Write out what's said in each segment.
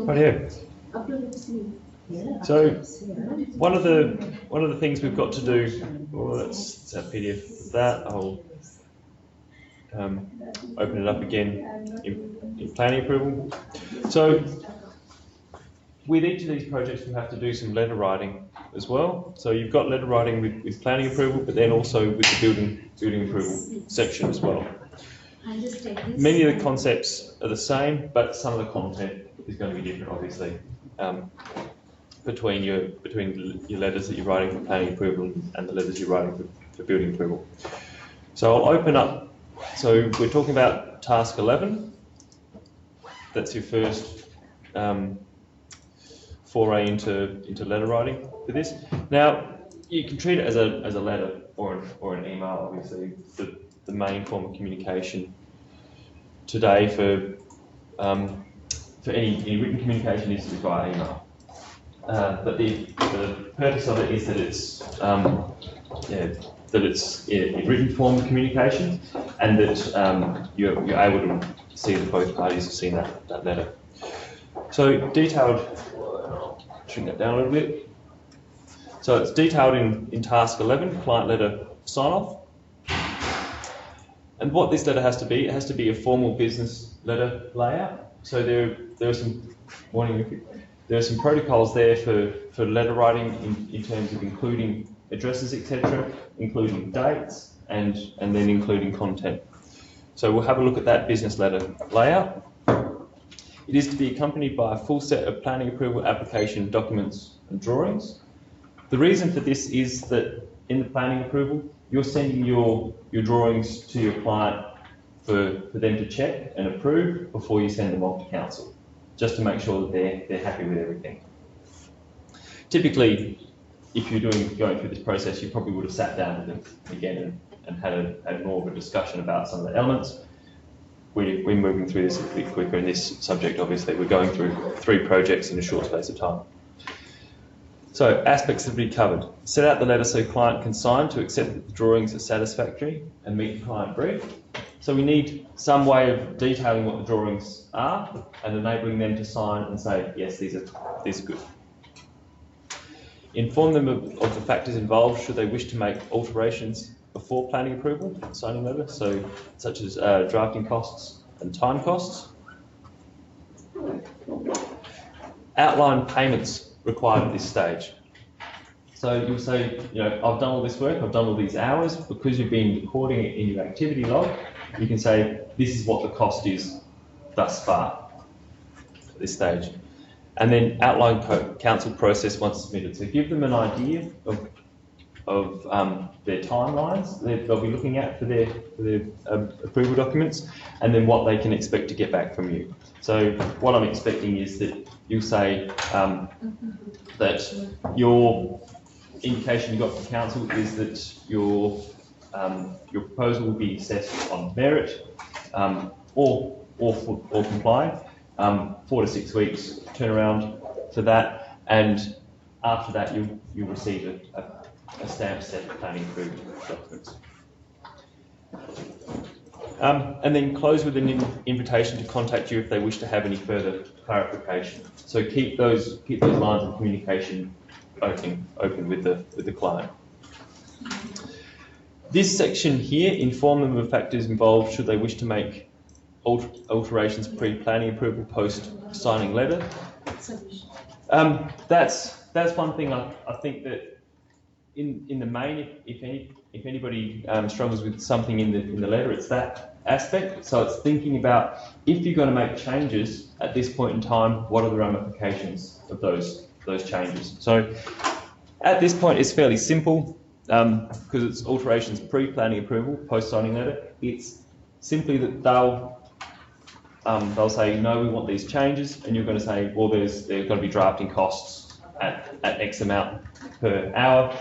Right. So one of the things we've got to do. Well, that's a PDF of that. I'll open it up again in planning approval. So with each of these projects, we have to do some letter writing as well. So you've got letter writing with planning approval, but then also with the building approval section as well. Many of the concepts are the same, but some of the content is going to be different, obviously, between your letters that you're writing for planning approval and the letters you're writing for building approval. So I'll open up. So we're talking about task 11. That's your first foray into letter writing for this. Now you can treat it as a letter or an email. Obviously, the main form of communication today for any written communication is via email. But the purpose of it is that it's in written form of communication, and that you're able to see that both parties have seen that letter. So detailed, shrink that down a little bit. So it's detailed in task 11, client letter sign-off. And what this letter has to be, it has to be a formal business letter layout. So there are some protocols there for letter writing in terms of including addresses, etc., including dates, and then including content. So we'll have a look at that business letter layout. It is to be accompanied by a full set of planning approval application documents and drawings. The reason for this is that in the planning approval, you're sending your drawings to your client for them to check and approve before you send them off to council, just to make sure that they're happy with everything. Typically, if you're going through this process, you probably would have sat down with them again and had more of a discussion about some of the elements. We're moving through this a bit quicker in this subject, obviously. We're going through 3 projects in a short space of time. So, aspects to be covered. Set out the letter so client can sign to accept that the drawings are satisfactory and meet the client brief. So we need some way of detailing what the drawings are and enabling them to sign and say, yes, these are good. Inform them of the factors involved should they wish to make alterations before planning approval, signing letter, so such as drafting costs and time costs. Outline payments required at this stage. So you'll say, I've done all this work, I've done all these hours. Because you've been recording it in your activity log, you can say, this is what the cost is thus far at this stage. And then outline council process once submitted. So give them an idea of their timelines they'll be looking at for their approval documents, and then what they can expect to get back from you. So what I'm expecting is that you'll say that your indication you got from council is that your proposal will be assessed on merit or compliant. 4 to 6 weeks turnaround for that, and after that you'll receive a stamped set of planning approval documents. And then close with an invitation to contact you if they wish to have any further clarification. So keep those lines of communication open with the client. This section here, inform them of factors involved should they wish to make alterations pre-planning approval, post-signing letter. That's one thing I think that in the main, if anybody struggles with something in the letter, it's that aspect. So it's thinking about, if you're going to make changes at this point in time, what are the ramifications of those changes? So at this point, it's fairly simple because it's alterations pre-planning approval, post-signing letter. It's simply that they'll say, no, we want these changes, and you're going to say, well, there's going to be drafting costs at X amount per hour.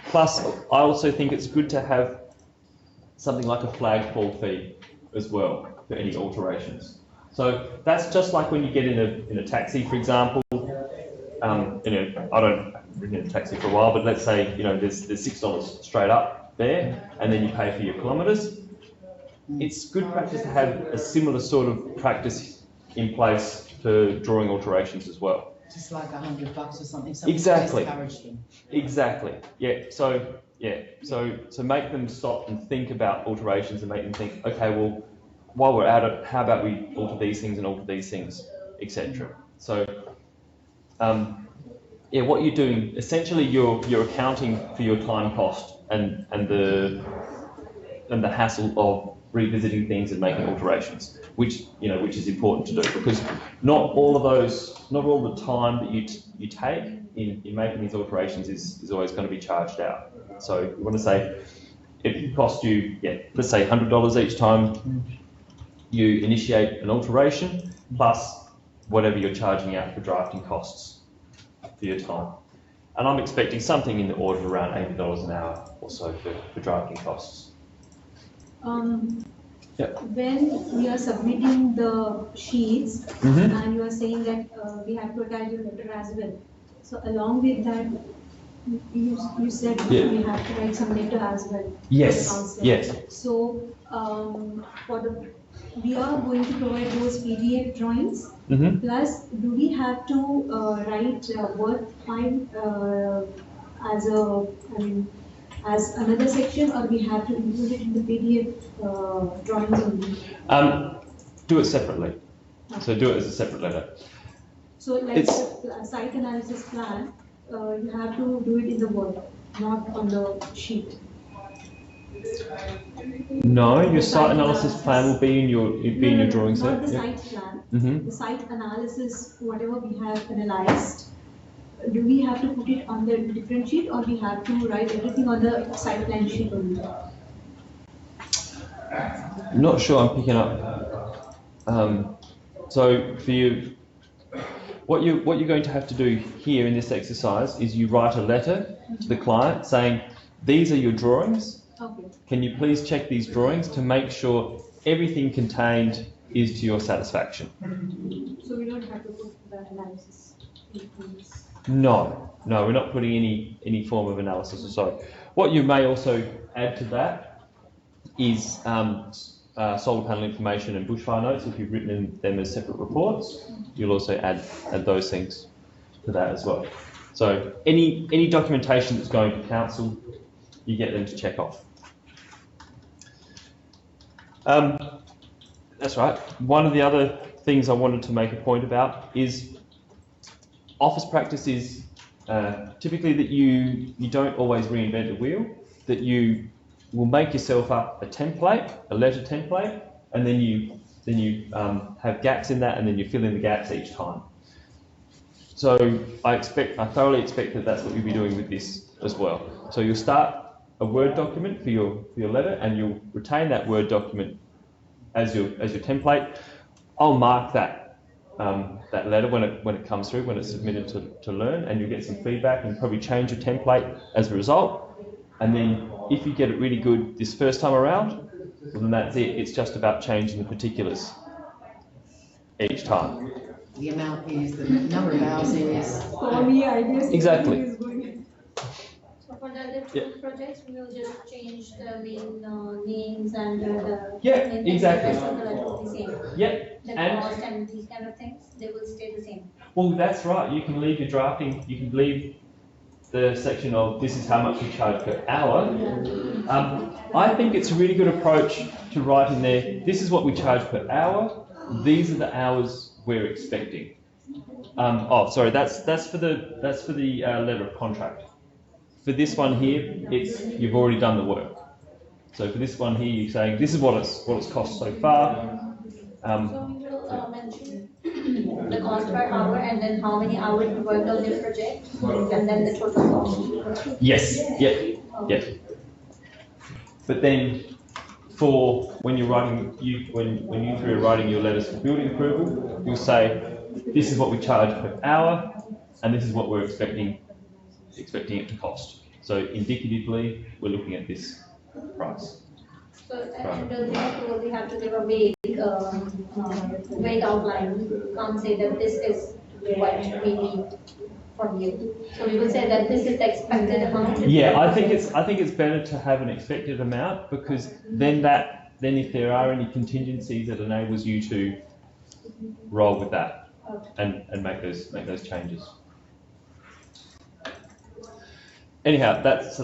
Plus, I also think it's good to have something like a flagpole fee as well for any alterations. So that's just like when you get in a taxi, for example. I haven't ridden in a taxi for a while, but let's say there's $6 straight up there, and then you pay for your kilometres. it's good practice to have a similar sort of practice in place for drawing alterations as well. Just like $100 or something. Exactly. Discourage them. Exactly. Yeah. So make them stop and think about alterations and make them think, okay, well, while we're at it, how about we alter these things and alter these things, etc. So, what you're doing essentially, you're accounting for your time cost and the hassle of revisiting things and making alterations, which is important to do, because not all the time that you take in making these alterations is always going to be charged out. So you want to say it costs you, let's say $100 each time you initiate an alteration, plus whatever you're charging out for drafting costs for your time. And I'm expecting something in the order of around $80 an hour or so for drafting costs. When we are submitting the sheets, and you are saying that we have to attach your letter as well. So along with that, you said we have to write some letter as well. Yes. Yes. So we are going to provide those PDF drawings. Plus, do we have to write Word file as another section, or we have to include it in the PDF drawings only? Do it separately. So do it as a separate letter. So like the site analysis plan, you have to do it in the Word, not on the sheet. No, your site analysis plan will be in your drawing set. Not the site plan. The site analysis, whatever we have analyzed. Do we have to put it on the different sheet, or we have to write everything on the site plan sheet only? I'm not sure I'm picking up. So for you, what you're going to have to do here in this exercise is you write a letter to the client saying, these are your drawings. Okay. Can you please check these drawings to make sure everything contained is to your satisfaction? So we don't have to put that analysis in this. No, we're not putting any form of analysis or so. What you may also add to that is solar panel information and bushfire notes. If you've written them as separate reports, you'll also add those things to that as well. So any documentation that's going to council, you get them to check off. That's right. One of the other things I wanted to make a point about is office practice is typically that you don't always reinvent the wheel, that you will make yourself up a template, a letter template, and then you have gaps in that, and then you fill in the gaps each time. So I thoroughly expect that that's what you'll be doing with this as well. So you'll start a Word document for your letter, and you'll retain that Word document as your template. I'll mark that letter when it comes through, when it's submitted to Learn, and you'll get some feedback and probably change your template as a result. And then if you get it really good this first time around, well, then that's it. It's just about changing the particulars each time. The amount is, the number of hours is. For me, I guess exactly. Is going. So for the other two projects, we will just change the main names and the exactly. The rest of the letter will be same. The and cost and these kind of things, they will stay the same. Well, that's right. You can leave your drafting. You can leave the section of this is how much we charge per hour. I think it's a really good approach to write in there. This is what we charge per hour. These are the hours we're expecting. That's for the letter of contract. For this one here, you've already done the work. So for this one here, you're saying this is what it's cost so far. So we will mention the cost per hour and then how many hours we worked on this project and then the total cost. Yes. Yeah. But then, for when you're writing, when you three are writing your letters for building approval, you'll say this is what we charge per hour, and this is what we're expecting it to cost. So indicatively, we're looking at this price. So in building approval, we have to give a vague outline. We can't say that this is what we need from you. So we will say that this is the expected amount. Yeah, I think it's better to have an expected amount, because then that then if there are any contingencies, it enables you to roll with that and make those changes. Anyhow, so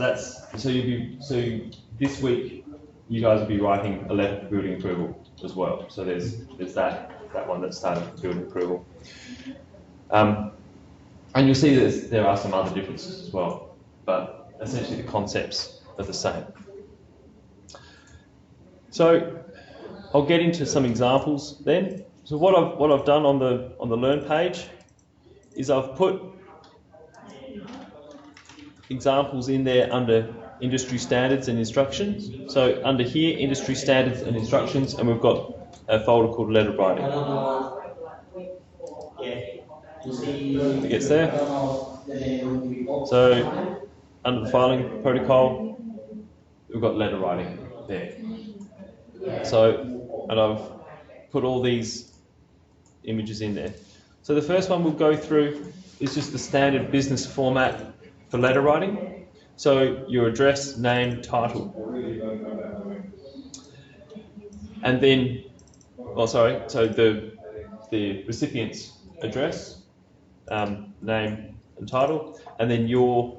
this week you guys will be writing a letter for building approval as well. So there's that one that started for building approval. And you'll see there are some other differences as well, but essentially the concepts are the same. So I'll get into some examples then. So what I've done on the Learn page is I've put examples in there under industry standards and instructions. So under here, industry standards and instructions, and we've got a folder called letter writing. It gets there. So under the filing protocol, we've got letter writing there. So, and I've put all these images in there. So the first one we'll go through is just the standard business format for letter writing. So your address, name, title. And then, so the recipient's address, name and title, and then your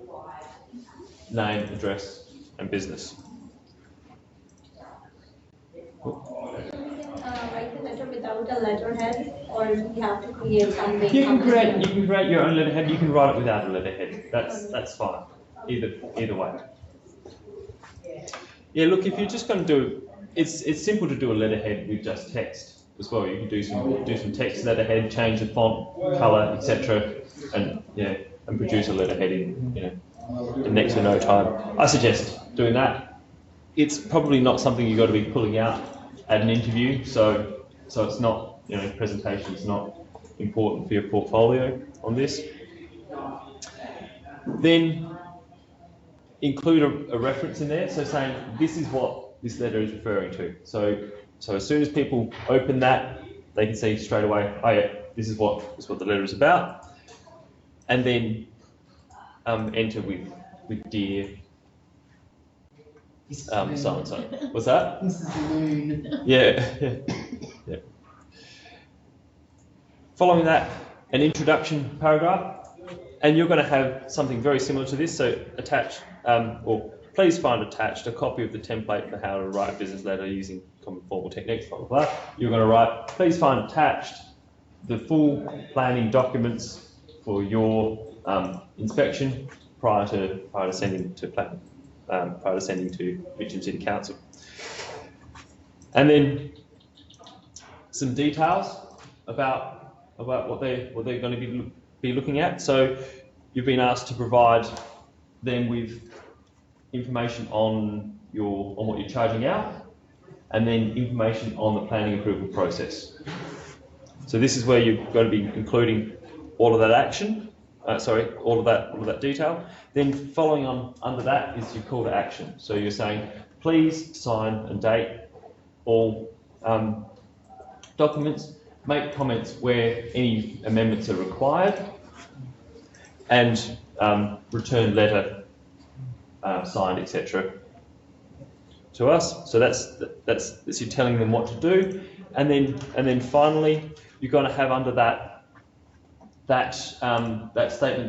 name, address and business. Write the letter without a letterhead, or you have to create something? You can create your own letterhead. You can write it without a letterhead. That's fine. Either way. Yeah. Look, if you're just going to do, it's simple to do a letterhead with just text as well. You can do some text letterhead, change the font, color, etc., and produce a letterhead in next to no time. I suggest doing that. It's probably not something you've got to be pulling out at an interview, so it's not, presentation is not important for your portfolio on this. Then include a reference in there, so saying this is what this letter is referring to. So as soon as people open that, they can see straight away, oh yeah, this is what the letter is about, and then enter with dear so and so. What's that? Mrs. Moon. Yeah. Following that, an introduction paragraph, and you're going to have something very similar to this. So attach, or please find attached a copy of the template for how to write a business letter using common formal techniques. Blah blah blah. You're going to write, please find attached the full planning documents for your inspection prior to sending to planning. Prior to sending to Mitcham City Council. And then some details about what they're going to be looking at. So you've been asked to provide them with information on what you're charging out, and then information on the planning approval process. So this is where you're going to be including all of that action. All of that detail. Then following on under that is your call to action. So you're saying, please sign and date all documents, make comments where any amendments are required, and return letter signed, etc. to us. So that's you telling them what to do, and then finally you're going to have under that statement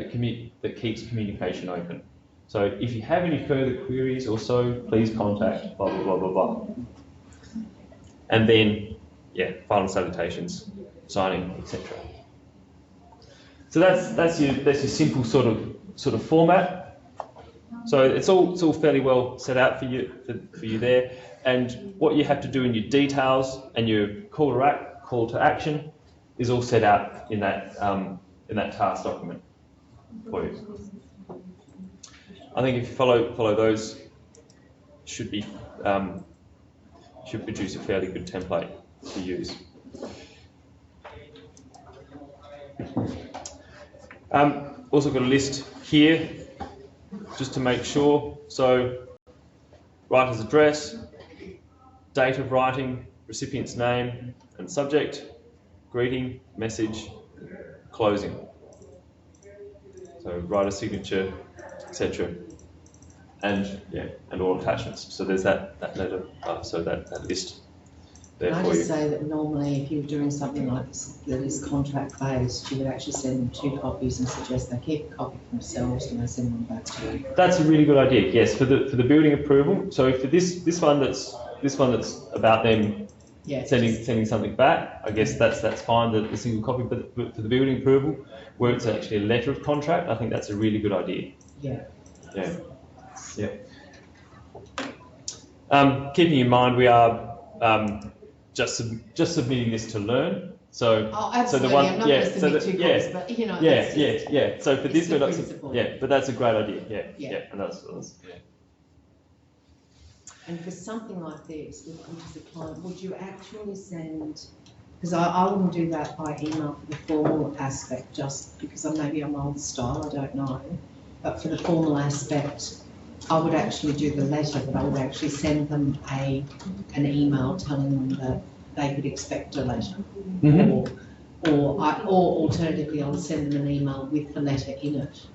that keeps communication open. So if you have any further queries or so, please contact blah blah blah blah blah. And then final salutations, signing, etc. So that's your simple sort of format. So it's all fairly well set out for you there. And what you have to do in your details and your call to action is all set out in that task document for you. I think if you follow those, should produce a fairly good template to use. Also got a list here just to make sure. So writer's address, date of writing, recipient's name and subject, greeting, message, closing. So writer signature, etc. and all attachments. So there's that letter, so that list there Can I for you. just say that normally if you're doing something like this that is contract based, you would actually send them 2 copies and suggest they keep a copy for themselves and they send them back to you. That's a really good idea. Yes, for the building approval. So for this one that's about them Yeah. sending something back, I guess that's fine. The single copy, but for the building approval, where it's actually a letter of contract, I think that's a really good idea. Yeah. Yeah. Keeping in mind we are just submitting this to learn. So Oh, absolutely. so the one, I'm not yeah, going to so submit the, 2 yeah, copies, but you know. yeah, that's yeah, just- yeah. So for it's this the we're not, principle. yeah, but that's a great idea. Yeah, Yeah. and that's yeah. And for something like this, with the client, would you actually send, because I wouldn't do that by email for the formal aspect, just because maybe I'm old style, I don't know. But for the formal aspect, I would actually do the letter, but I would actually send them an email telling them that they could expect a letter. Or alternatively, I would send them an email with the letter in it.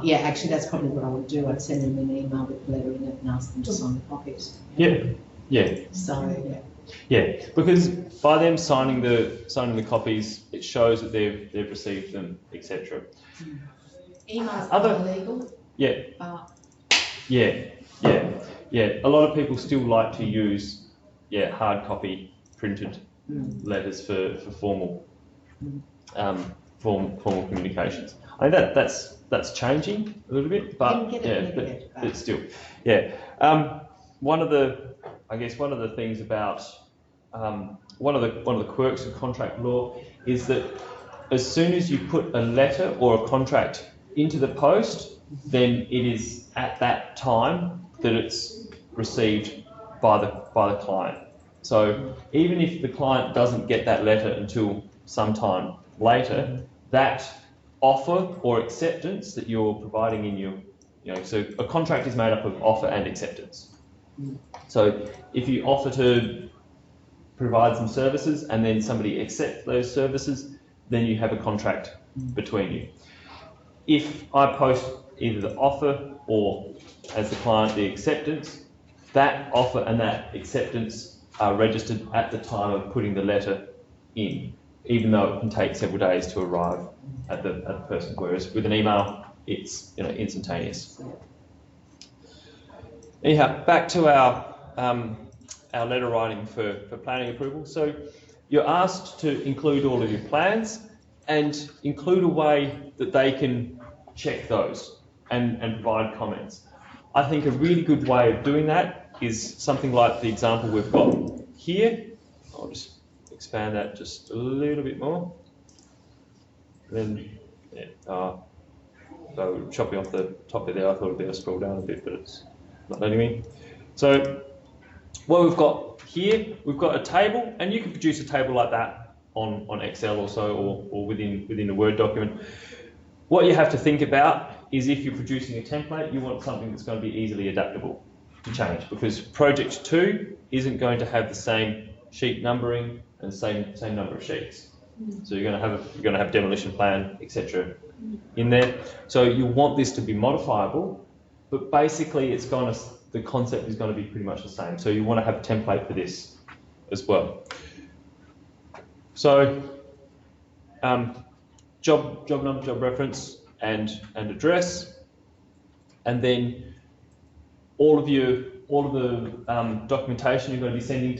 Yeah, actually, that's probably what I would do. I'd send them an email with the letter in it and ask them to sign the copies. Yeah. So, Yeah, because by them signing the copies, it shows that they've received them, etc. emails Other- are illegal. Yeah. But Yeah. A lot of people still like to use hard copy printed letters for formal formal communications. I think that's changing a little bit, but but still, one of the things about one of the quirks of contract law is that as soon as you put a letter or a contract into the post, then it is at that time that it's received by the client. So even if the client doesn't get that letter until sometime later, that offer or acceptance that you're providing in your, so a contract is made up of offer and acceptance. So if you offer to provide some services and then somebody accepts those services, then you have a contract between you. If I post either the offer or, as the client, the acceptance, that offer and that acceptance are registered at the time of putting the letter in, even though it can take several days to arrive at the person. Whereas with an email, it's instantaneous. Anyhow, back to our letter writing for planning approval. So you're asked to include all of your plans and include a way that they can check those and provide comments. I think a really good way of doing that is something like the example we've got here. I'll just expand that just a little bit more. Then, so chopping off the top of there, I thought I'd be able to scroll down a bit, but it's not letting me. So what we've got here, we've got a table, and you can produce a table like that on Excel or so, or within a Word document. What you have to think about is if you're producing a template, you want something that's going to be easily adaptable to change, because project 2 isn't going to have the same sheet numbering and the same number of sheets. So you're going to have demolition plan, etc. in there. So you want this to be modifiable, but basically the concept is going to be pretty much the same. So you want to have a template for this as well. So job number, job reference, and address, and then all of the documentation you're going to be sending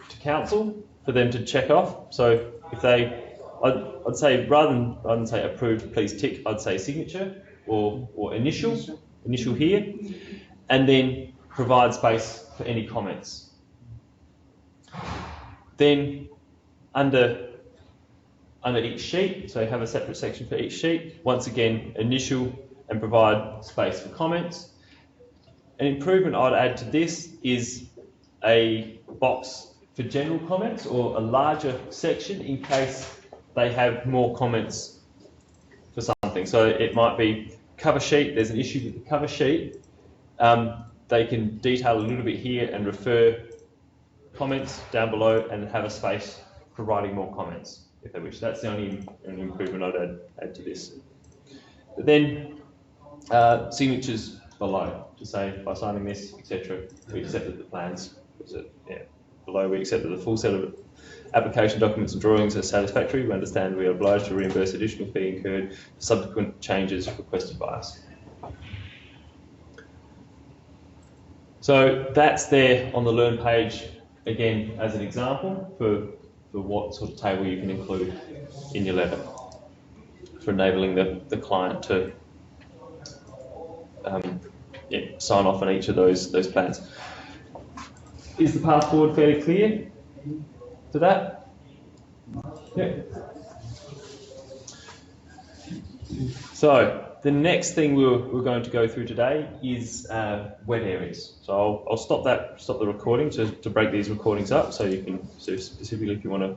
to council for them to check off. So if I'd say rather than say approved, please tick, I'd say signature or initial here, and then provide space for any comments. Then under each sheet, so have a separate section for each sheet. Once again, initial and provide space for comments. An improvement I'd add to this is a box for general comments, or a larger section in case they have more comments for something. So it might be cover sheet, there's an issue with the cover sheet. They can detail a little bit here and refer comments down below and have a space for writing more comments if they wish. That's the only improvement I'd add to this. But then signatures below to say, by signing this, etc., we accepted the plans. Below, we accepted the full set of application documents and drawings as satisfactory. We understand we are obliged to reimburse additional fee incurred for subsequent changes requested by us. So that's there on the Learn page, again, as an example for what sort of table you can include in your letter for enabling the client to sign off on each of those plans. Is the path forward fairly clear to that? Yeah. So the next thing we're going to go through today is wet areas. So I'll stop the recording to break these recordings up, so you can, so specifically if you want to